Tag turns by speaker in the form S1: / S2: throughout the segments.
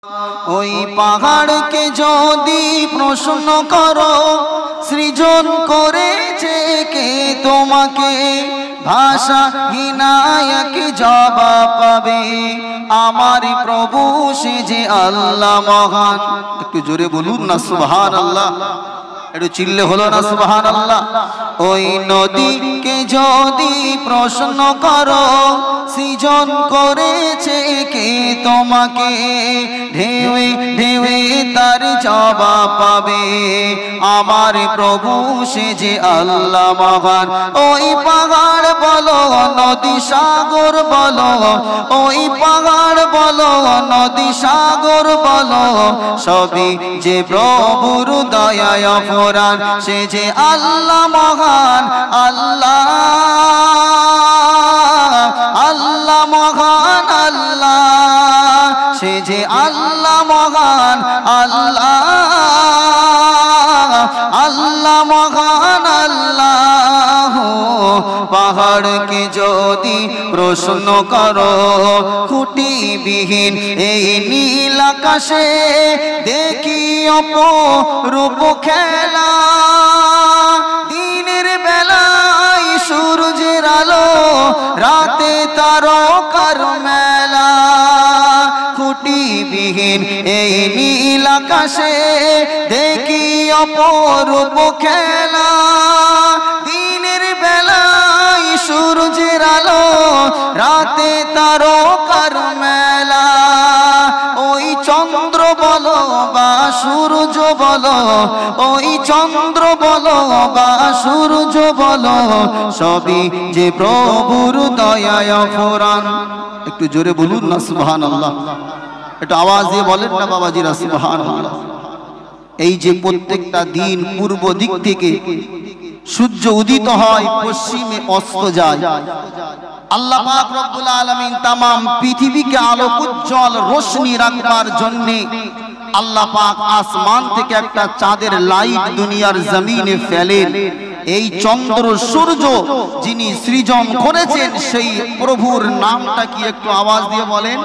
S1: ওই পাহাড়কে যদি প্রশ্ন করো সৃজন করেছে কে তোমাকে, ভাষাহীনায়ক জবাব পাবে আমার প্রভু সে যে আল্লাহ মহান। একটু জোরে বলুন না সুবহানাল্লাহ, একটু চিল্লে হলো না সুবহানাল্লাহ। ওই নদীকে যদি প্রশ্ন করো সৃজন করেছে কে তোমাকে, ঢেউে ঢেউে তার জবাব পাবে আমার প্রভু সে যে আল্লাহ মহান। ওই পাহাড় বলো নদী সাগর বলো, ওই পাহাড় বলো নদী সাগর বলো, সবই যে প্রভুর দয়ায় ফোরান সে যে আল্লাহ মহান। আল্লাহ আল্লাহ মহান, আল্লাহ সে যে আল্লাহ মহান। আল্লাহ আল্লাহ মহান, আল্লাহ। পাহাড়কে যদি প্রশ্ন করো খুঁটিবিহীন এই নীল আকাশে দেখি অপরূপ খেলা, দিনের বেলায় সূর্যের আলো রাতে তারকার মেলা, খুঁটিবিহীন এই নীল আকাশে দেখি অপরূপ খেলা, দিনের বেলায় সূর্যের আলো রাতে তারকার মেলা। ওই চন্দ্র বলো বা সূর্য বলো, ওই চন্দ্র বলো বা সূর্য বলো, সবই যে প্রভুর দয়ায় ফোরান। একটু জোরে বলুন না সুবহানাল্লাহ, একটু আওয়াজ দিয়ে বলেন না বাবাজিরা সুবহানাল্লাহ। এই যে প্রত্যেকটা দিন পূর্ব দিক থেকে সূর্য উদিত হয়, পশ্চিমে অস্ত যায়, আল্লাহ পাক রব্বুল আলামিন তামাম পৃথিবীকে আলোক উজ্জ্বল রোশনি রাখবার জন্য আল্লাহ পাক আসমান থেকে একটা চাঁদের লাইট দুনিয়ার জমিনে ফেলেন। এই চন্দ্র সূর্য যিনি সৃজন করেছেন সেই প্রভুর নামটা কি একটু আওয়াজ দিয়ে বলেন,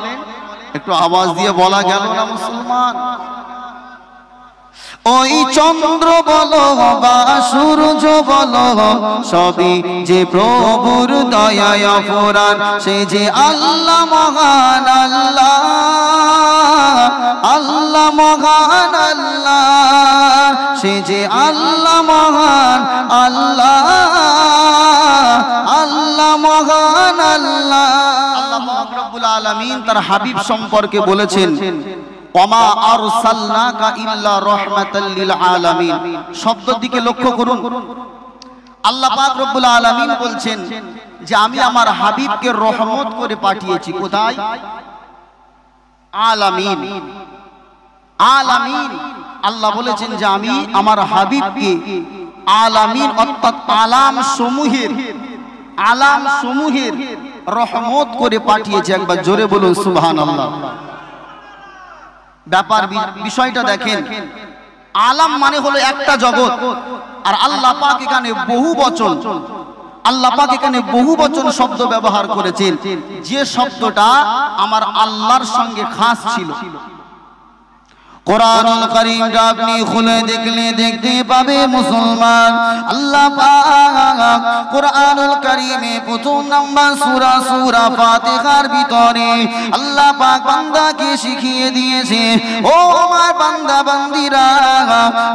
S1: একটু আওয়াজ দিয়ে বলা গেল না মুসলমান? ওই চন্দ্র বলো বা সূর্য বলো, সবই যে প্রভুর দয়ায় ফোরান সে যে আল্লাহ মহান। আল্লাহ আল্লাহ মহান, আল্লাহ সে যে আল্লাহ মহান। আল্লাহ আল্লাহ মহান, আল্লাহ। আল্লাহ পাক রব্বুল আলামিন তার হাবিব সম্পর্কে বলেছেন ওমা আরসালনাকা ইল্লা রাহমাতাল লিল আলামিন। শব্দের দিকে লক্ষ্য করুন, আল্লাহ পাক রব্বুল আলামিন বলছেন যে আমি আমার হাবিবকে রহমত করে পাঠিয়েছি। কোথায়? আলামিন, আলামিন। আল্লাহ বলেছেন যে আমি আমার হাবিবকে আলামিন অর্থাৎ আলাম সমূহের রহমত করে পাঠিয়েছি। একবার জোরে বলুন সুবহানাল্লাহ। ব্যাপার বিষয়টা দেখেন, আলাম মানে হলো একটা জগৎ, আর আল্লাহ পাক এখানে বহু বচন, আল্লাহ পাক এখানে বহু বচন শব্দ ব্যবহার করেছেন, যে শব্দটা আমার আল্লাহর সঙ্গে খাস ছিল। কোরআনুল কারীমটা আপনি খুলে দেখলে দেখতে পাবে মুসলমান, আল্লাহ পাক কোরআনুল কারীমে প্রথম নাম্বার সূরা ফাতিহার ভিতরে আল্লাহ পাক বান্দাকে শিখিয়ে দিয়েছে, ও আমার বান্দা বান্দিরা,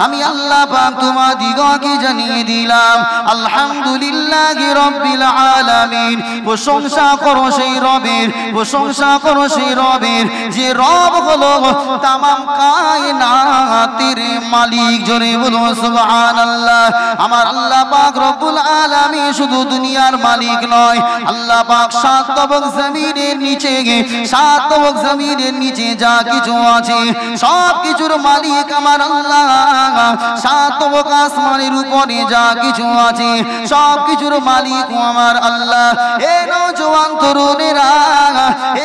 S1: আমি আল্লাহ পাক তোমাদিগকে জানিয়ে দিলাম আলহামদুলিল্লাহি রাব্বিল আলামিন। প্রশংসা করো সেই রবের, প্রশংসা করো সেই রবের যে রব হলো তামাম কায়নাতের মালিক। জোরে বলো সুবহানাল্লাহ। আমার আল্লাহ পাক রব্বুল আলামিন শুধু দুনিয়ার মালিক নয়, আল্লাহ পাক সাত তবক জমিনের নিচে, সাত তবক জমিনের নিচে যা কিছু আছে সব কিছুর মালিক আমার আল্লাহ। সাত তবক আসমানের উপরে যা কিছু আছে সব কিছুর মালিক আমার আল্লাহ। এ নওজোয়ান তরুণেরা,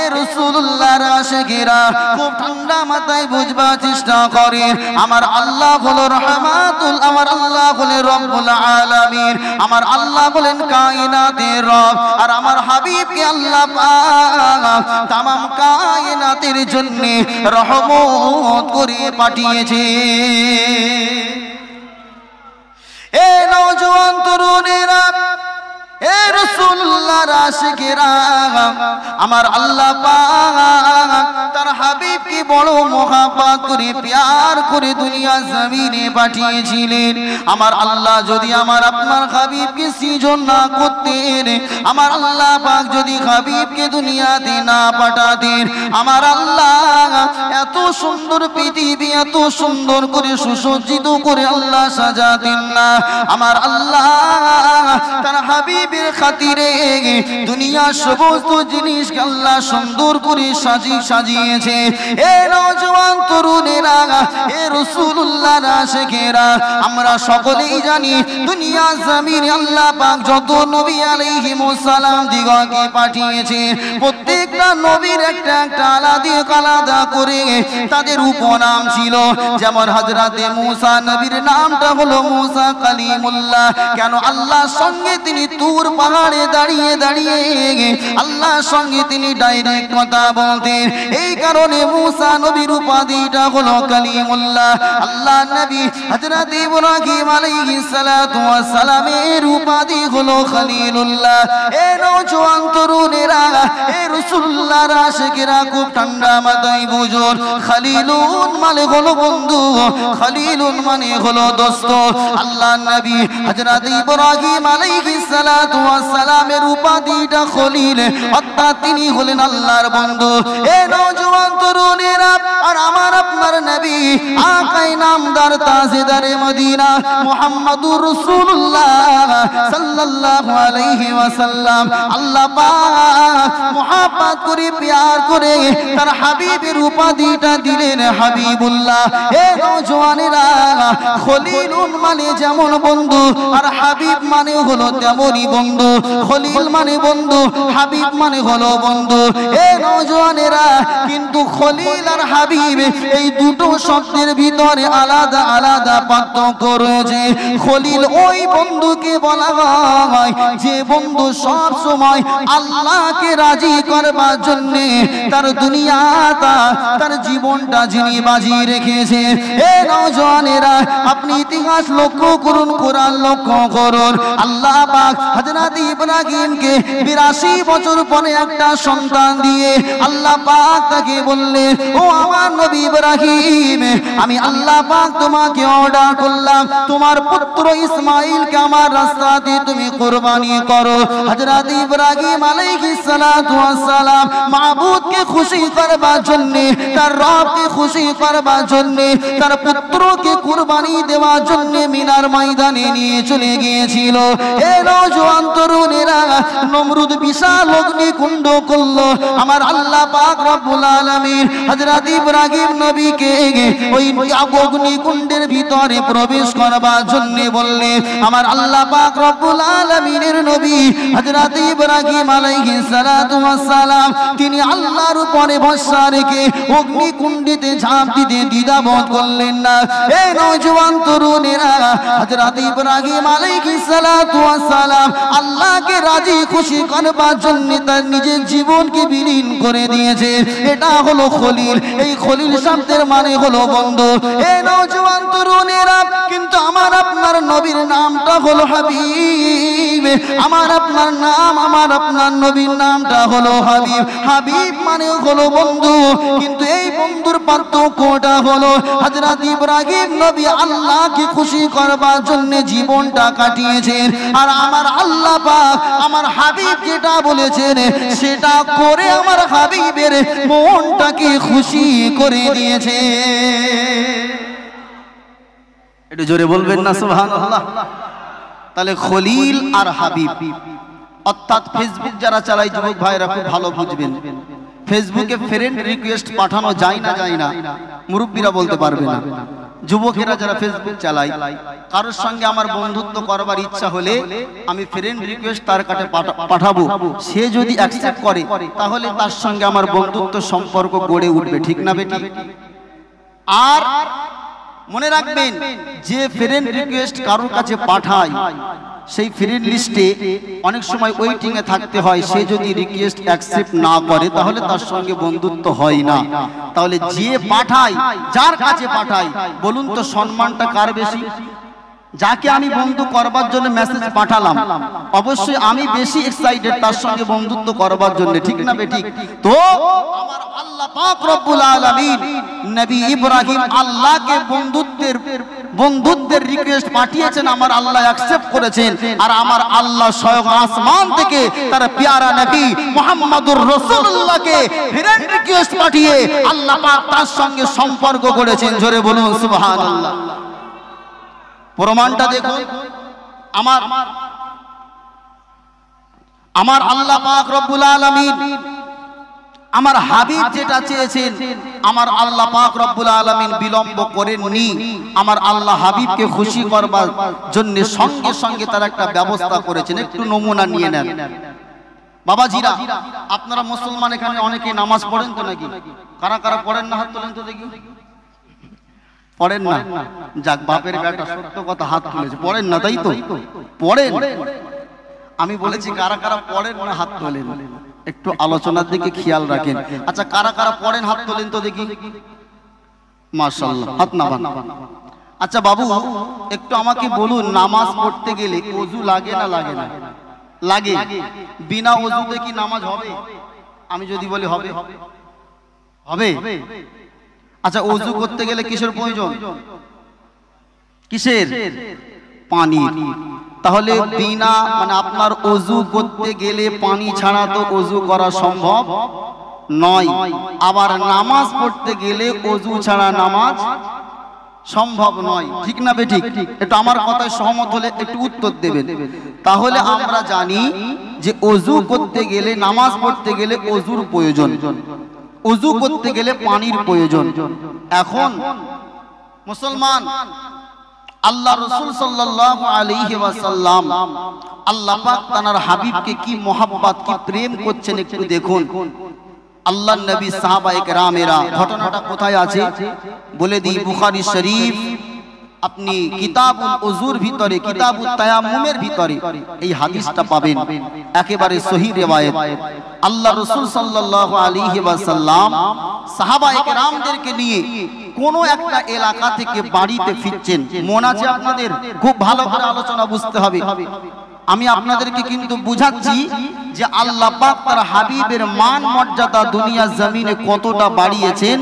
S1: এ রাসূলুল্লাহর আশিকেরা, খুব ঠান্ডা মাথায় বুঝবা চেষ্টা করে। আমার আল্লাহ হলো রহমাতুল, আমার আল্লাহ হলেন রব্বুল আলামিন, আমার আল্লাহ হলেন কায়নাতের রব, আর আমার হাবিবকে আল্লাহ পাক তামাম কায়নাতের জন্য রহমত করে পাঠিয়েছে। এ নওজোয়ান তরুণেরা, এ রাসূলুল্লাহর আশিকেরা, আমার আল্লাহ পাক তার হাবিবকে বড় মহব্বত করে প্যার করে দুনিয়া জমিনে পাঠিয়েছিলেন। আমার আল্লাহ যদি আমার আপনার হাবিবকে সৃজন না করতেন, আমার আল্লাহ পাক যদি হাবিবকে দুনিয়াতে না পাঠাতেন, আমার আল্লাহ এত সুন্দর পৃথিবী এত সুন্দর করে সুসজ্জিত করে আল্লাহ সাজাতেন না। আমার আল্লাহ তার হাবিবের খাতিরে দুনিয়ার সমস্ত জিনিসকে আল্লাহ সুন্দর করে সাজিয়েছে। এ নওজোয়ান তরুণেরা, এ রাসূলুল্লাহর আশিকেরা, আমরা সকলেই জানি দুনিয়া জমিনে আল্লাহ পাক যত নবী আলাইহিমুস সালাম দিগকে পাঠিয়েছে, প্রত্যেকটা নবীর একটা একটা আলাদা করে তাদের উপনাম ছিল। যেমন হযরতে মূসা নবীর নামটা হলো মূসা কালিমুল্লাহ। কেন? আল্লাহর সঙ্গে তিনি তুর পাহাড়ে দাঁড়িয়ে দাঁড়িয়ে আল্লাহর সঙ্গে তিনি ডাইরেক্ট কথা বলতেন, এই কারণে মূসা নবীর উপাধিটা হলো কালিমুল্লাহ। আল্লাহ নবী হযরত ইব্রাহিম আলাইহিস সালাতু ওয়াস সালামের উপাধি হলো খলিলুল্লাহ। এ নওজোয়ান তরুণেরা, এ রাসূলুল্লাহর আশিকেরা, খুব ঠান্ডা মাথায় বুঝুন, খলিলুন মানে হলো বন্ধু, খলিলুন মানে হলো দোস্ত। আল্লাহ নবী হযরত ইব্রাহিম আলাইহিস সালাতু ওয়াস সালামের উপাধিটা খলিল, অর্থাৎ তিনি হলেন আল্লাহর বন্ধু। এ নওজোয়ান তরুণেরা, আর আমার আপনার নবী আকাই নামদার তাজদারে মদিনা মুহাম্মদুর রাসূলুল্লাহ সাল্লাল্লাহু আলাইহি ওয়াসাল্লাম আল্লাহ পাক মুহাব্বত করে প্যার করে তার হাবিবের উপাধিটা দিলেন হাবিবুল্লাহ। এ নওজোয়ানেরা, খলিলুন মানে যেমন বন্ধু, আর হাবিব মানে হলো তেমনই বন্ধু। খলিল মানে বন্ধু, হাবিব মানে হলো বন্ধু। এ নওজোয়ানেরা, কিন্তু খলিল আর হাবিব এই দুটো শব্দের ভিতরে আলাদা আলাদা পার্থক্য রয়েছে। খলিল ওই বন্ধুকে বলা হয় যে বন্ধু সব সময় আল্লাহকে রাজি করবার জন্য তার দুনিয়াটা তার জীবনটা যিনি বাজিয়ে রেখেছে। এ নওজোয়ানেরা, আপনি ইতিহাস লক্ষ্য করুন, কোরআন লক্ষ্য করুন। আল্লাহ পাক হযরত ইব্রাহিমকে 82 বছর পরে একটা সন্তান দিয়ে আল্লাহ পাক তাকে বললেন, ও আমার নবী ইব্রাহিম, আমি আল্লাহ পাক তোমাকে অর্ডার করলাম তোমার পুত্র ইসমাঈলকে আমার রাস্তাতে তুমি কুরবানি করো। হযরত ইব্রাহিম আলাইহিস সালাতু ওয়াস সালাম মাবুদকে খুশি করবার জন্য, তার রবকে খুশি করবার জন্য, তার পুত্রকে কুরবানি দেওয়ার জন্য মিনার ময়দানে নিয়ে চলে গিয়েছিল। এ নওজোয়ান তরুণেরা, নমরুদ বিশাল অগ্নিকুণ্ড করলো। আমার আল্লাহ পাক রব্বুল আলামিন হযরত ইব্রাহিম নবীকে ওই অগ্নিকুণ্ডের ভিতরে প্রবেশ করবার জন্য বললেন। আমার আল্লাহ পাক রব্বুল আলামিনের নবী হযরত ইব্রাহিম আলাইহিস সালাতু ওয়াস সালাম তিনি আল্লাহর উপরে ভরসা রেখে অগ্নিকুণ্ডেতে ঝাঁপ দিতে দ্বিধাবোধ করলেন না। এই নওজোয়ান তরুণেরা, হযরত ইব্রাহিম আলাইহিস সালাতু ওয়াস সালাম আল্লাহকে রাজি খুশি করবার জন্য তার নিজের জীবনকে বিলীন করে দিয়েছে। এটা হলো খলিল। এই খলিল শব্দের মানে হলো বন্ধু। এই নওজোয়ান তরুণেরা, কিন্তু আমার আপনার নবীর নামটা হলো হাবিব। আমার আপনার নাম, আমার আপনার নবীর নামটা হলো হাবিব। হাবিব মানে হলো বন্ধু, কিন্তু এই বন্ধুর পার্থক্যটা হলো হযরত ইব্রাহিম নবী আল্লাহকে খুশি করবার জন্য জীবনটা কাটিয়েছেন, আর আমার আল্লাহ পাক আমার হাবিব যেটা বলেছেন সেটা করে আমার হাবিবের মনটাকে খুশি করে দিয়েছে। একটু জোরে বলবেন না সুবহানাল্লাহ। তাহলে খলিল আর হাবিব, অর্থাৎ ফেসবুক যারা চালায় যুবক ভাইরা খুব ভালো বুঝবেন, ফেসবুকে ফ্রেন্ড রিকোয়েস্ট পাঠানো যায় না, মুরব্বীরা বলতে পারবে না। যুবকেরা যারা ফেসবুক চালায়, কারোর সঙ্গে আমার বন্ধুত্ব করবার ইচ্ছা হলে আমি ফ্রেন্ড রিকোয়েস্ট তার কাছে পাঠাবো, সে যদি অ্যাকসেপ্ট করে তাহলে তার সঙ্গে আমার বন্ধুত্ব সম্পর্ক গড়ে উঠবে, ঠিক না বেটি? আর মনে রাখবেন যে ফ্রেন্ড রিকোয়েস্ট কারোর কাছে পাঠায় সেই ফ্রেন্ড লিস্টে অনেক সময় ওয়েটিং এ থাকতে হয়। সে যদি রিকোয়েস্ট অ্যাকসেপ্ট না করে তাহলে তার সঙ্গে বন্ধুত্ব হয় না। তাহলে যে পাঠায়, যার কাছে পাঠায়, বলুন তো সম্মানটা কার বেশি? যাকে আমি বন্ধু করবার জন্য মেসেজ পাঠালাম অবশ্যই আমি বেশি এক্সাইটেড তার সঙ্গে বন্ধুত্ব করবার জন্য, ঠিক না বেঠিক? তো আমার আল্লাহ পাক রব্বুল আলামিন নবী ইব্রাহিম আল্লাহকে বন্ধুত্বের রিকোয়েস্ট পাঠিয়েছেন, আমার আল্লাহ অ্যাকসেপ্ট করেছেন। আর আমার আল্লাহ স্বয়ং আসমান থেকে তার প্যারা নবী মুহাম্মদুর রাসূলুল্লাহকে ফ্রেন্ড রিকোয়েস্ট পাঠিয়ে আল্লাহ পাক তার সঙ্গে সম্পর্ক করেছেন। জোরে বলুন সুবহানাল্লাহ। প্রমাণটা দেখুন, আমার আল্লাহ পাক রব্বুল আলামিন আমার হাবিব যেটা চেয়েছেন আমার আল্লাহ পাক রব্বুল আলামিন বিলম্ব করেননি। আমার আল্লাহ হাবিবকে খুশি করবার জন্য সঙ্গে সঙ্গে তার একটা ব্যবস্থা করেছেন। একটু নমুনা নিয়ে নেন বাবাজিরা। আপনারা মুসলমান এখানে অনেকে নামাজ পড়েন তো নাকি? কারা কারা পড়েন না হাত তোলেন তো দেখি। পড়েন না? যাক, বাপের বেটা সত্য কথা, হাত তুলেছে। পড়েন না তাই তো? পড়েন। আমি বলেছি কারা কারা পড়েন না হাত তোলেন। একটু আলোচনার দিকে খেয়াল রাখেন। আচ্ছা, কারা কারা পড়েন হাত তোলেন তো দেখি। মাশাআল্লাহ, হাত নামান। আচ্ছা বাবু, একটু আমাকে বলুন, নামাজ পড়তে গেলে ওযু লাগে না লাগে না? লাগে। বিনা ওযুতে কি নামাজ হবে? আমি যদি বলি হবে, হবে? আচ্ছা, ওযু করতে গেলে কিসের প্রয়োজন? কিসের? পানির। তাহলে বিনা মানে আপনার ওযু করতে গেলে পানি ছাড়া তো ওযু করা সম্ভব নয়। আবার নামাজ পড়তে গেলে ওযু ছাড়া নামাজ সম্ভব নয়, ঠিক না বেঠিক? একটু আমার কথায় সহমত হলে একটু উত্তর দেবেন। তাহলে আমরা জানি যে ওযু করতে গেলে, নামাজ পড়তে গেলে ওযুর প্রয়োজন, ওযু করতে গেলে পানির প্রয়োজন। এখন মুসলমান আল্লাহ রাসূল সাল্লাল্লাহু আলাইহি ওয়াসাল্লাম আল্লাহ পাক তার হাবিবকে কি মহব্বত, কি প্রেম করছেন একটু দেখুন। আল্লাহর নবী সাহাবায়ে কেরামেরা, ঘটনাটা কোথায় আছে বলে দিই। বুখারী শরীফ আপনি কিতাবুল ওযুর ভিতরে, কিতাবুত তায়াম্মুমের ভিতরে এই হাদিসটা পাবেন, একেবারে সহিহ riwayat। আল্লাহ রাসূল সাল্লাল্লাহু আলাইহি ওয়াসাল্লাম সাহাবায়ে কেরামদেরকে নিয়ে কোন একটা এলাকা থেকে বাড়িতে ফিরছেন। মন আছে আপনাদের? খুব ভালো করে আলোচনা বুঝতে হবে। আমি আপনাদেরকে কিন্তু বুঝাচ্ছি যে আল্লাহ পাক তার হাবিবের মান মর্যাদা দুনিয়া জমিনে কতটা বাড়িয়েছেন,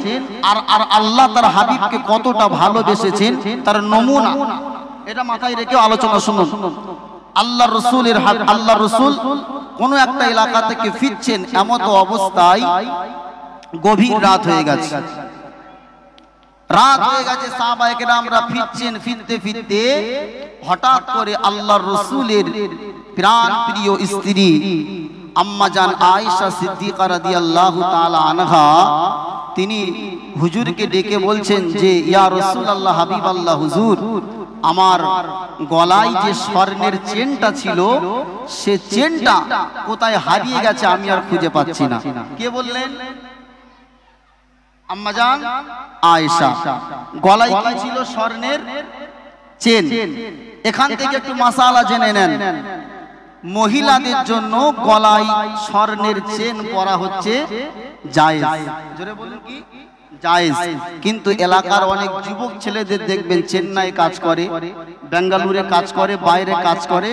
S1: আর আল্লাহ তার হাবিবকে কতটা ভালোবেসেছেন তার নমুনা। এটা মাথায় রেখে আলোচনা শুনুন। আল্লাহ রাসূল কোন একটা এলাকা থেকে ফিরছেন, এমত অবস্থায় গভীর রাত হয়ে গেছে। সাহাবায়ে কেরামরা ফিরছেন, ফিরতে ফিরতে হঠাৎ করে আল্লাহর রাসূলের প্রাণ প্রিয় স্ত্রী আম্মা জান আয়েশা সিদ্দিকা রাদিয়াল্লাহু তাআলা আনহা তিনি হুজুরকে ডেকে বলছেন যে ইয়া রাসূলুল্লাহ, হাবিবাল্লাহ হুজুর, আমার গলায় যে স্বর্ণের চেনটা ছিল সে চেনটা কোথায় হারিয়ে গেছে, আমি আর খুঁজে পাচ্ছি না। কে বললেন? আম্মা জান আয়েশা। গলায় কি ছিল? স্বর্ণের চেন। এখান থেকে একটু মাসালা জেনে নেন। মহিলাদের জন্য গলায় স্বর্ণের চেন পরা হচ্ছে জায়েজ। জোরে বলুন কি? জায়েজ। কিন্তু এলাকার অনেক যুবক ছেলেদের দেখবেন চেন্নাই কাজ করে, বেঙ্গালুরে কাজ করে, বাইরে কাজ করে,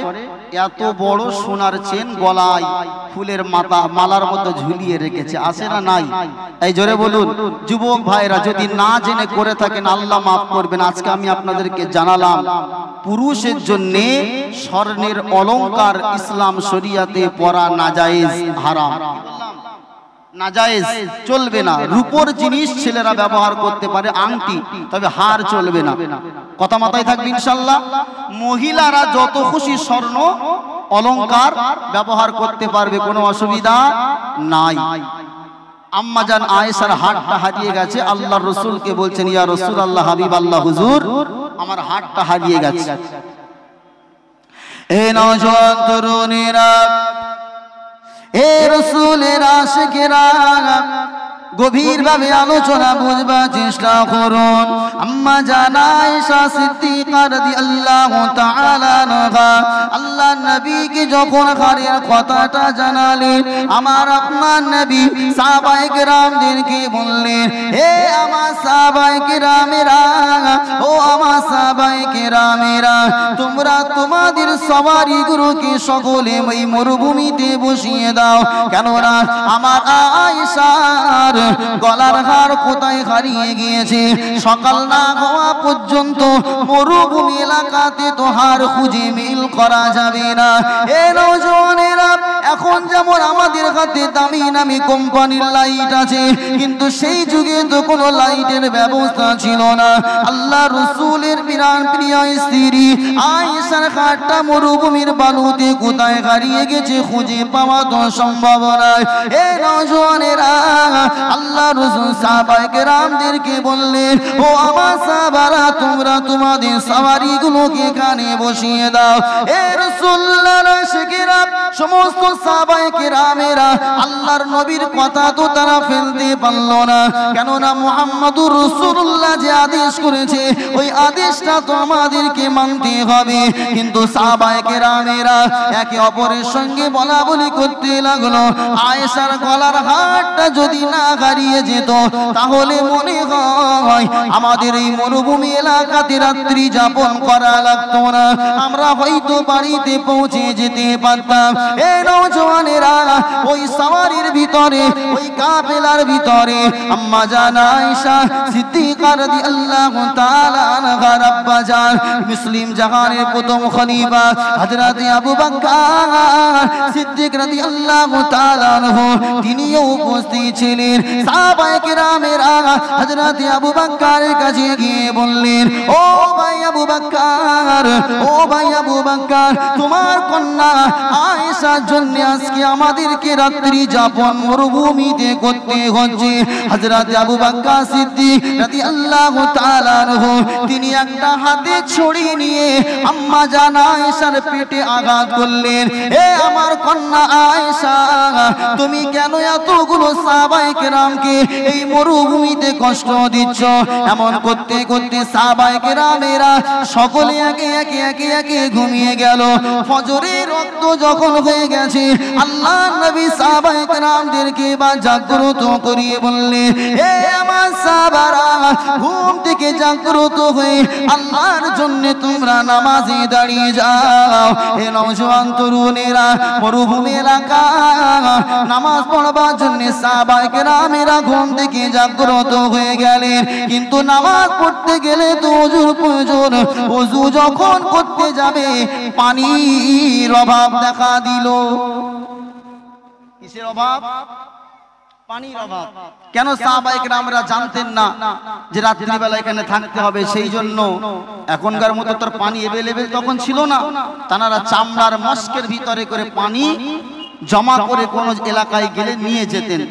S1: এত বড় সোনার চেন গলায় ফুলের মালার মতো ঝুলিয়ে রেখেছে। আছে না নাই? এই জোরে বলুন। যুবক ভাইরা যদি না জেনে করে থাকেন আল্লাহ মাফ করবেন। আজকে আমি আপনাদেরকে জানালাম পুরুষের জন্য স্বর্ণের অলংকার ইসলাম শরিয়াতে পরা নাজায়েজ, হারাম, নাজায়েজ, চলবে না। রূপোর জিনিস ছেলেরা ব্যবহার করতে পারে, আংটি, তবে হার চলবে না। কথা মাথায় থাকবে ইনশাআল্লাহ। মহিলারা যত খুশি স্বর্ণ অলংকার ব্যবহার করতে পারবে, কোনো অসুবিধা নাই। আম্মা জান আয়েশার হাতটা হারিয়ে গেছে। আল্লাহর রাসূলকে বলছেন ইয়া রাসূলুল্লাহ, হাবিবাল্লাহ হুজুর, আমার হাতটা হারিয়ে গেছে। এ নওজোয়ান তরুণীরা, এ রাসূলের আশিকেরা, গভীরভাবে আলোচনা বুঝবার চেষ্টা করুন। আম্মা জান আয়েশা সিদ্দিকা রাদিয়াল্লাহু তাআলা আনহা আল্লাহর নবীকে যখন খারের কথাটা জানালেন, আমার আপনার নবী সাহাবায়ে কেরামদেরকে বললেন, হে আমার সাহাবায়ে কেরামেরা, ও আমার সাহাবায়ে কেরামেরা, তোমরা তোমাদের সওয়ারিগুলোকে সকলে ওই মরুভূমিতে বসিয়ে দাও, কেননা আমার আয়েশার গলার হার কোথায় হারিয়ে গিয়েছে, সকাল না হওয়া পর্যন্ত মরুভূমি এলাকাতে তো হার খুঁজে মিল করা যাবে না। এ নওজওয়ানেরা, এখন যেমন আমাদের হাতে দামি দামি কোম্পানির লাইট আছে, কিন্তু সেই যুগে তো কোনো লাইটের ব্যবস্থা ছিল না। আল্লাহ রাসূলের প্রাণ প্রিয় স্ত্রী আয়েশার হারটা মরুভূমির বালুতে কোথায় হারিয়ে গেছে খুঁজে পাওয়া তো সম্ভব নয়। এ নওজওয়ানেরা, আল্লাহ রাসূল সাহাবায়ে কেরামদেরকে বললেন, ও আমার সাহাবারা, তোমরা তোমাদের সওয়ারিগুলোকে এখানে বসিয়ে দাও। এ রাসূলুল্লাহর আশিকেরা, সমস্ত সাহাবায়ে কেরামেরা আল্লাহর নবীর কথা তো তারা ফেলতে পারল না, কেননা মুহাম্মদুর রাসূলুল্লাহ যে আদেশ করেছে ওই আদেশটা তো আমাদেরকে মানতে হবে। কিন্তু সাহাবায়ে কেরামেরা একে অপরের সঙ্গে বলা বলি করতে লাগলো, আয়েশার গলার হারটা যদি না হারিয়ে যেত তাহলে মনে হয় আমাদের এই মরুভূমি এলাকাতে রাত্রি যাপন করা লাগতো না, আমরা হয়তো বাড়িতে পৌঁছে যেতে পারতাম। এ নওজওয়ানেরা, ওই সাওয়ারির ভিতরে, ওই কাফেলার ভিতরে আম্মা জান আয়েশা সিদ্দিকা রাদিয়াল্লাহু তাআলা আনহা আব্বা জান মুসলিম জাহানের প্রথম খলিফা হযরত আবু বকর সিদ্দিক রাদিয়াল্লাহু তাআলা আনহু তিনিও উপস্থিত ছিলেন। সাহাবায়ে কেরামেরা হযরত আবু বকরের কাছে গিয়ে বললেন, ও ভাই আবু বকর, ও ভাই আবু বকর, তোমার কন্যা আয়েশার জন্য আজকে আমাদেরকে রাত্রি যাপন মরুভূমিতে করতে হচ্ছে। হযরত আবু বকর সিদ্দিক রাদিয়াল্লাহু তাআলা আনহু তিনি একটা হাতে ছড়ি নিয়ে আম্মা জান আয়েশার পেটে আঘাত করলেন। এ আমার কন্যা আয়েশা, তুমি কেন এতগুলো সাহাবায়ে কেরামকে এই মরুভূমিতে কষ্ট দিচ্ছ? এমন করতে করতে সাহাবায়ে কেরামেরা সকলে একে ঘুমিয়ে গেল। ফজরের রক্ত যখন হয়ে গেছে, আল্লাহর নবী সাহাবায়ে কেরামদেরকে বা জাগ্রত করিয়ে বললেন, হে আমার সাহাবারা, ঘুম থেকে জাগ্রত হয়ে আল্লাহর জন্য তোমরা নামাজে দাঁড়িয়ে যাও। হে নওজওয়ান তরুণেরা, মরুভূমি এলাকা নামাজ পড়বার জন্য সাহাবায়ে কেরামেরা ঘুম থেকে জাগ্রত হয়ে গেলেন, কিন্তু নামাজ পড়তে গেলে তো ওযুর প্রয়োজন। ওযু যখন করতে যাবে পানির অভাব দেখা দিল। কিসের অভাব? পানির অভাব। কেন? সাহাবায়ে কেরামরা জানতেন না যে রাত্রিবেলা এখানে থাকতে হবে, সেই জন্য এখনকার মতো তোর পানি अवेलेबल তখন ছিল না। তারা চামড়ার মস্কের ভিতরে করে পানি জমা করে কোন এলাকায় গেলে নিয়ে যেতেন।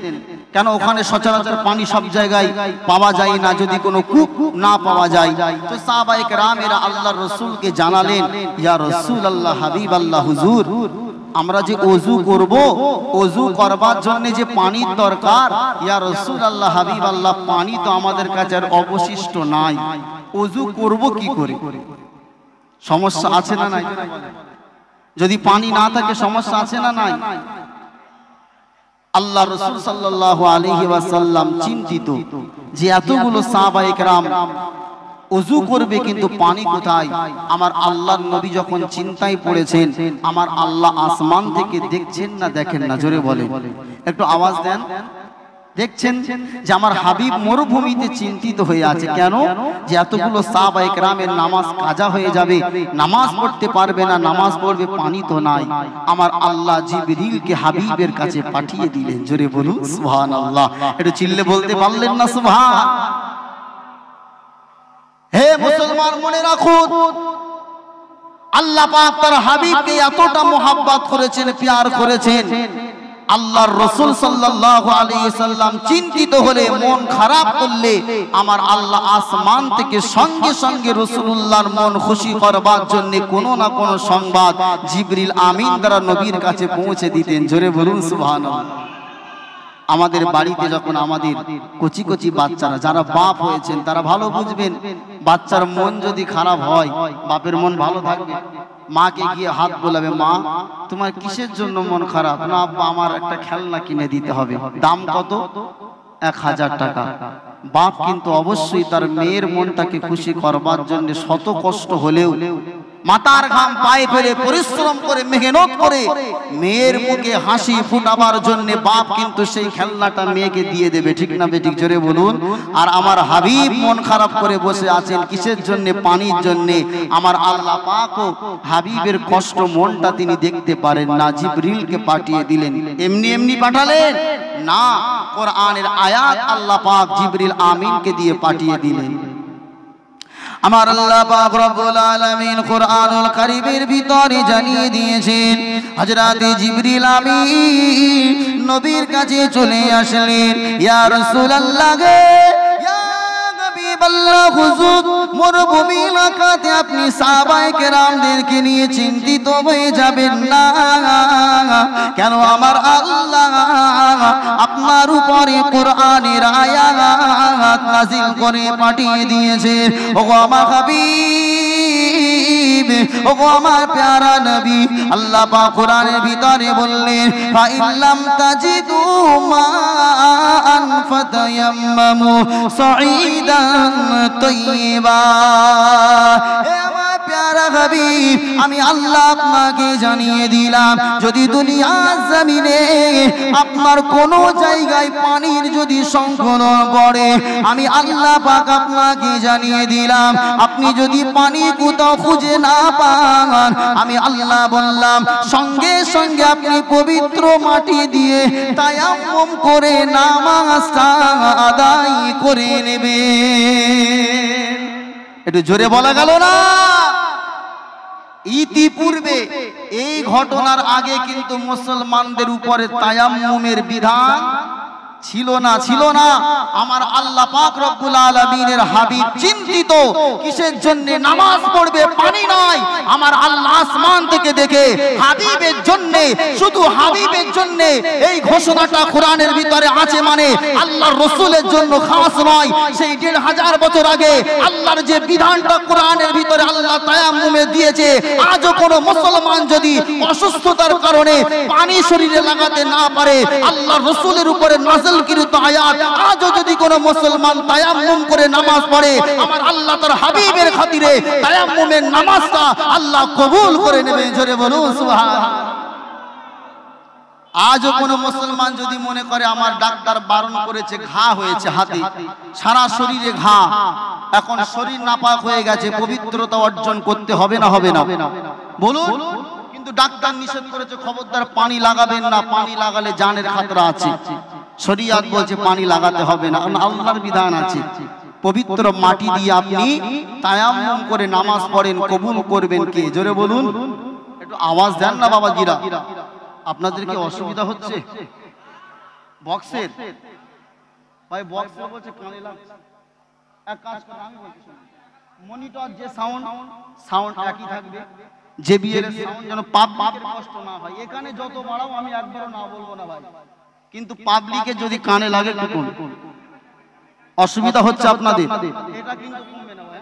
S1: কেন? ওখানে সচরাচর পানি সব জায়গায় পাওয়া যায় না, যদি কোনো কূপ না পাওয়া যায়। তো সাহাবায়ে কেরামেরা আল্লাহর রাসূলকে জানালেন, ইয়া রাসূলুল্লাহ, হাবিবাল্লাহ, হুজুর, আমরা যে ওযু করব, ওযু করবার জন্য যে পানির দরকার, ইয়া রাসূলুল্লাহ, হাবিবাল্লাহ, পানি তো আমাদের কাছে আর অবশিষ্ট নাই, ওযু করব কি করে? সমস্যা আছে না নাই? যদি পানি না থাকে সমস্যা আছে না নাই? আল্লাহ রাসূল সাল্লাল্লাহু আলাইহি ওয়াসাল্লাম চিন্তিত যে এতগুলো সাহাবায়ে কেরাম ওযু করবে কিন্তু পানি কোথায়? আমার আল্লাহর নবী যখন চিন্তায় পড়েছেন, আমার আল্লাহ আসমান থেকে দেখছেন না দেখেন না? জোরে বলে, একটু আওয়াজ দেন। দেখছেন যে আমার হাবিব মরুভূমিতে চিন্তিত হয়ে আছে। কেন? যে এতগুলো সাহাবায়ে কেরামের নামাজ কাজা হয়ে যাবে, নামাজ পড়তে পারবে না, নামাজ পড়বে, পানি তো নাই। আমার আল্লাহ জিবরিলকে হাবিবের কাছে পাঠিয়ে দিলেন। জোরে বলুন সুবহানাল্লাহ। একটু চিল্লে বলতে পারলেন না সুবহান? হে মুসলমান, মনে রাখুন, আল্লাহ পাক তার হাবিবকে এতটা মোহাব্বত করেছেন, প্যার করেছেন। আল্লাহর রাসূল সাল্লাল্লাহু আলাইহি সাল্লাম চিন্তিত হলে, মন খারাপ করলে, আমার আল্লাহ আসমান থেকে সঙ্গে সঙ্গে রাসূলুল্লাহর মন খুশি করবার জন্য কোনো না কোনো সংবাদ জিবরিল আমিন দ্বারা নবীর কাছে পৌঁছে দিতেন। জোরে বলুন সুবহানাল্লাহ। আমাদের বাড়িতে যখন আমাদের কচি কচি বাচ্চারা যারা বাপ হয়েছেন তারা ভালো বুঝবেন, বাচ্চার মন যদি খারাপ হয় বাপের মন ভালো থাকবে? মাকে গিয়ে হাত বোলাবে, মা তোমার কিসের জন্য মন খারাপ? না আব্বা আমার একটা খেলনা কিনে দিতে হবে, দাম কত? 1000 টাকা। বাপ কিন্তু অবশ্যই তার মেয়ের মনটাকে খুশি করবার জন্য শত কষ্ট হলেও মাথার ঘাম পায়ে ফেলে পরিশ্রম করে মেহনত করে মেয়ের মুখে হাসি ফুটাবার জন্য বাপ কিন্তু সেই খেলনাটা মেয়েকে দিয়ে দেবে, ঠিক না বেঠিক? জোরে বলুন। আর আমার হাবিব মন খারাপ করে বসে আছেন কিসের জন্য? পানির জন্য। আমার আল্লাহ পাকও হাবিবের কষ্ট মনটা তিনি দেখতে পারেন না, জিবরিলকে পাঠিয়ে দিলেন। এমনি এমনি পাঠালেন না, কোরআনের আয়াত আল্লাহ পাক জিবরিল আমিনকে দিয়ে পাঠিয়ে দিলেন। আমার আল্লাহ পাক রব্বুল আলামিন কোরআনুল কারীমের ভিতরে জানিয়ে দিয়েছেন, হযরত জিবরিল আমিন নবীর কাছে চলে আসলেন। ইয়া রাসূলুল্লাহ গে, ইয়া হাবিবাল্লাহ, হুজুর মরুভূমি এলাকাতে আপনি সাহাবায়ে কেরামদেরকে নিয়ে চিন্তিত হয়ে যাবেন না। কেন? আমার আল্লাহ আপনার উপরে কোরআনের আয়াত নাযিল করে পাঠিয়ে দিয়েছে। ওগো আমার হাবিব, ওগো আমার প্যারা নবী, আল্লাহ পাক কোরআনের ভিতরে বললেন, ফা ইল্লাম তাজিদু মাআন ফাতায়াম্মামু সাঈদান তাইয়্যিবা। হে আমার প্যারা হাবিব, আমি আল্লাহ আপনাকে জানিয়ে দিলাম, যদি দুনিয়ার জমিনে আপনার কোন জায়গায় পানির যদি সংকট পড়ে, আমি আল্লাহ পাক আপনাকে জানিয়ে দিলাম, আপনি যদি পানি কোথাও খুঁজে না পান, আমি আল্লাহ বললাম সঙ্গে সঙ্গে আপনি পবিত্র মাটি দিয়ে তায়াম্মুম করে নামাজটা আদায় করে নেবেন। একটু জোরে বলা গেল না? ইতিপূর্বে এই ঘটনার আগে কিন্তু মুসলমানদের উপরে তায়াম্মুমের বিধান ছিল না। আমার আল্লাহ পাক রব্বুল আলামিনের হাবিব চিন্তিত কিসের জন্য? নামাজ পড়বে, পানি নাই। আমার আল্লাহ আসমান থেকে দেখে হাবিবের জন্য, শুধু হাবিবের জন্য এই ঘোষণাটা কোরআনের ভিতরে আছে, মানে আল্লাহর রাসূলের জন্য খাস নয়। সেই 1500 বছর আগে আল্লাহর যে বিধানটা কোরআনের ভিতরে আল্লাহ তায়াম্মুমে দিয়েছে, আজও কোনো মুসলমান যদি অসুস্থতার কারণে পানি শরীরে লাগাতে না পারে, আল্লাহর রাসূলের উপরে নাযিল আয়াত আজও যদি কোনো মুসলমান তায়াম্মুম করে নামাজ পড়ে, আমার আল্লাহ তার হাবিবের খাতিরে তায়াম্মুমের নামাজটা আল্লাহ কবুল করে নেবে। জোরে বলুন সুবহানাল্লাহ। আজও কোনো মুসলমান যদি মনে করে আমার ডাক্তার বারণ করেছে, ঘা হয়েছে হাতে, সারা শরীরে ঘা, এখন শরীর নাপাক হয়ে গেছে, পবিত্রতা অর্জন করতে হবে না? হবে না? বলুন। কিন্তু ডাক্তার নিষেধ করেছে, খবরদার পানি লাগাবেন না, পানি লাগালে জানের খাতরা আছে। শরীয়ত বলছে পানি লাগাতে হবে না, কারণ আল্লাহর বিধান আছে। পবিত্র মাটি দিয়ে আপনি তায়াম্মুম করে নামাজ পড়েন, কবুল করবেন কে? জোরে বলুন। একটু আওয়াজ দেন না বাবাজিরা। আপনাদের কি অসুবিধা হচ্ছে বক্সের? ভাই বক্সের বলছে কানে লাগছে। এক কাজ করুন, আমি বলছি মনিটর যে সাউন্ড একই থাকবে, জেবিএল এর সাউন্ড যেন পাবলিকের কষ্ট না হয়। এখানে যত বাড়াও আমি একবারও না বলবো না ভাই, কিন্তু পাবলিকে যদি কানে লাগে তখন অসুবিধা হচ্ছে আপনাদের। এটা কিন্তু কমবে না ভাই।